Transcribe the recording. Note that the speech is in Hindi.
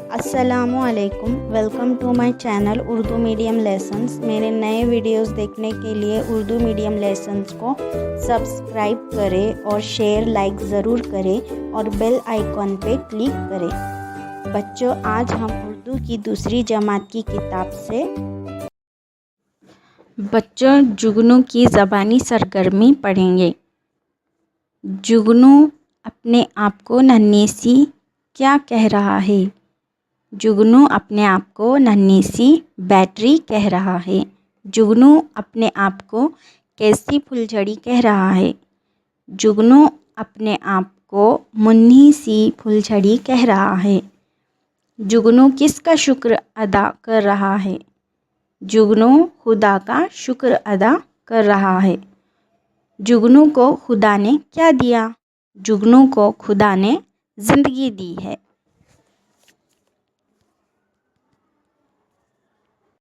अस्सलामुअलैकुम, welcome to my channel Urdu medium lessons. मेरे नए वीडियोस देखने के लिए उर्दू मीडियम लेसन्स को सब्सक्राइब करें और शेयर लाइक ज़रूर करें और बेल आइकॉन पे क्लिक करें। बच्चों, आज हम उर्दू की दूसरी जमात की किताब से जुगनू की ज़बानी सरगर्मी पढ़ेंगे। जुगनू अपने आप को नन्ही सी क्या कह रहा है? जुगनू अपने आप को नन्ही सी बैटरी कह रहा है। जुगनू अपने आप को कैसी फुलझड़ी कह रहा है? जुगनू अपने आप को मुन्नी सी फुलझड़ी कह रहा है। जुगनू किसका शुक्र अदा कर रहा है? जुगनू खुदा का शुक्र अदा कर रहा है। जुगनू को खुदा ने क्या दिया? जुगनू को खुदा ने ज़िंदगी दी है।